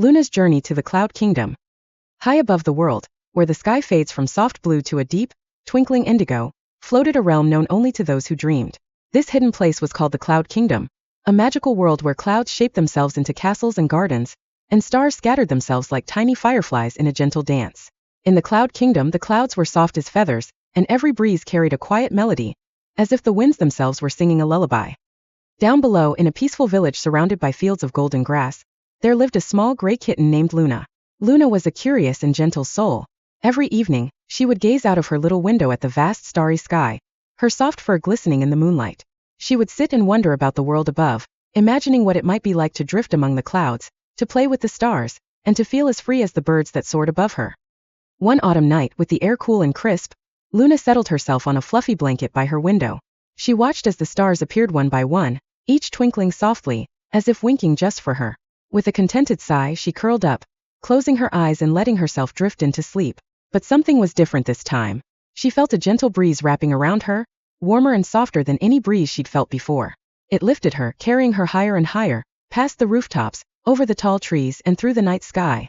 Luna's Journey to the Cloud Kingdom. High above the world, where the sky fades from soft blue to a deep, twinkling indigo, floated a realm known only to those who dreamed. This hidden place was called the Cloud Kingdom, a magical world where clouds shaped themselves into castles and gardens, and stars scattered themselves like tiny fireflies in a gentle dance. In the Cloud Kingdom, the clouds were soft as feathers, and every breeze carried a quiet melody, as if the winds themselves were singing a lullaby. Down below, in a peaceful village surrounded by fields of golden grass, there lived a small gray kitten named Luna. Luna was a curious and gentle soul. Every evening, she would gaze out of her little window at the vast starry sky, her soft fur glistening in the moonlight. She would sit and wonder about the world above, imagining what it might be like to drift among the clouds, to play with the stars, and to feel as free as the birds that soared above her. One autumn night, with the air cool and crisp, Luna settled herself on a fluffy blanket by her window. She watched as the stars appeared one by one, each twinkling softly, as if winking just for her. With a contented sigh, she curled up, closing her eyes and letting herself drift into sleep. But something was different this time. She felt a gentle breeze wrapping around her, warmer and softer than any breeze she'd felt before. It lifted her, carrying her higher and higher, past the rooftops, over the tall trees and through the night sky.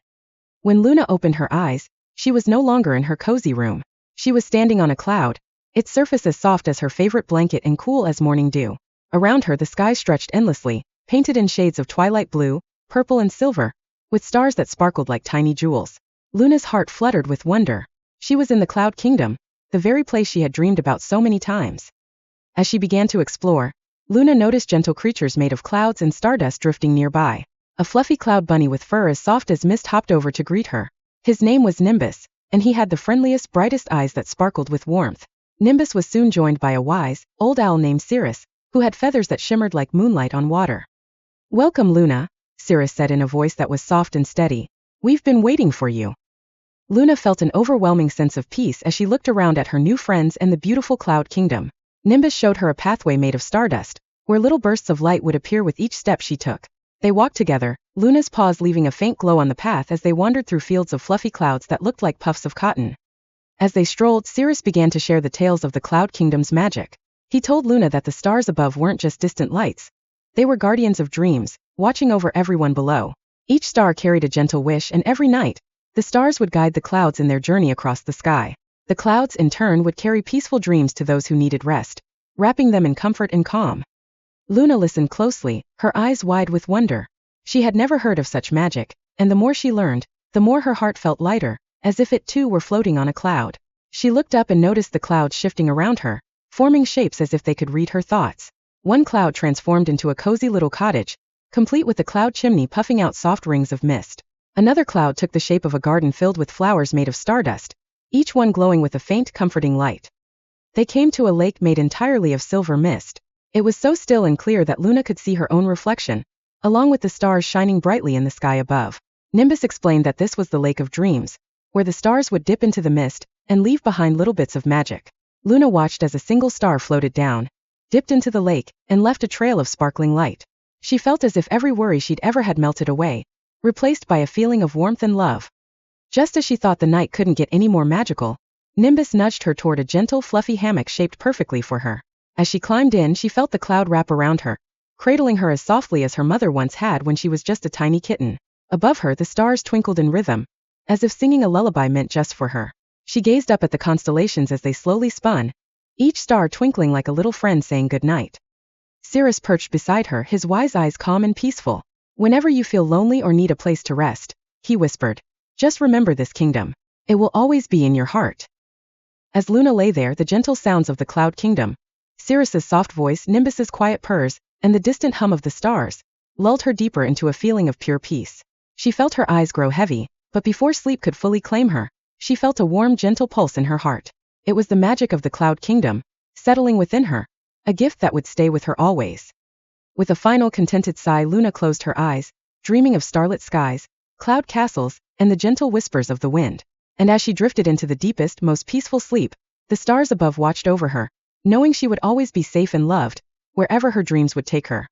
When Luna opened her eyes, she was no longer in her cozy room. She was standing on a cloud, its surface as soft as her favorite blanket and cool as morning dew. Around her the sky stretched endlessly, painted in shades of twilight blue, purple and silver, with stars that sparkled like tiny jewels. Luna's heart fluttered with wonder. She was in the Cloud Kingdom, the very place she had dreamed about so many times. As she began to explore, Luna noticed gentle creatures made of clouds and stardust drifting nearby. A fluffy cloud bunny with fur as soft as mist hopped over to greet her. His name was Nimbus, and he had the friendliest, brightest eyes that sparkled with warmth. Nimbus was soon joined by a wise, old owl named Cirrus, who had feathers that shimmered like moonlight on water. "Welcome, Luna," Cirrus said in a voice that was soft and steady. "We've been waiting for you." Luna felt an overwhelming sense of peace as she looked around at her new friends and the beautiful Cloud Kingdom. Nimbus showed her a pathway made of stardust, where little bursts of light would appear with each step she took. They walked together, Luna's paws leaving a faint glow on the path as they wandered through fields of fluffy clouds that looked like puffs of cotton. As they strolled, Cirrus began to share the tales of the Cloud Kingdom's magic. He told Luna that the stars above weren't just distant lights. They were guardians of dreams, watching over everyone below. Each star carried a gentle wish, and every night, the stars would guide the clouds in their journey across the sky. The clouds, in turn, would carry peaceful dreams to those who needed rest, wrapping them in comfort and calm. Luna listened closely, her eyes wide with wonder. She had never heard of such magic, and the more she learned, the more her heart felt lighter, as if it too were floating on a cloud. She looked up and noticed the clouds shifting around her, forming shapes as if they could read her thoughts. One cloud transformed into a cozy little cottage, complete with a cloud chimney puffing out soft rings of mist. Another cloud took the shape of a garden filled with flowers made of stardust, each one glowing with a faint, comforting light. They came to a lake made entirely of silver mist. It was so still and clear that Luna could see her own reflection, along with the stars shining brightly in the sky above. Nimbus explained that this was the Lake of Dreams, where the stars would dip into the mist and leave behind little bits of magic. Luna watched as a single star floated down, dipped into the lake, and left a trail of sparkling light. She felt as if every worry she'd ever had melted away, replaced by a feeling of warmth and love. Just as she thought the night couldn't get any more magical, Nimbus nudged her toward a gentle, fluffy hammock shaped perfectly for her. As she climbed in, she felt the cloud wrap around her, cradling her as softly as her mother once had when she was just a tiny kitten. Above her, the stars twinkled in rhythm, as if singing a lullaby meant just for her. She gazed up at the constellations as they slowly spun, each star twinkling like a little friend saying good night. Cirrus perched beside her, his wise eyes calm and peaceful. "Whenever you feel lonely or need a place to rest," he whispered, "just remember this kingdom. It will always be in your heart." As Luna lay there, the gentle sounds of the Cloud Kingdom, Cirrus's soft voice, Nimbus's quiet purrs, and the distant hum of the stars, lulled her deeper into a feeling of pure peace. She felt her eyes grow heavy, but before sleep could fully claim her, she felt a warm, gentle pulse in her heart. It was the magic of the Cloud Kingdom, settling within her, a gift that would stay with her always. With a final contented sigh, Luna closed her eyes, dreaming of starlit skies, cloud castles, and the gentle whispers of the wind. And as she drifted into the deepest, most peaceful sleep, the stars above watched over her, knowing she would always be safe and loved, wherever her dreams would take her.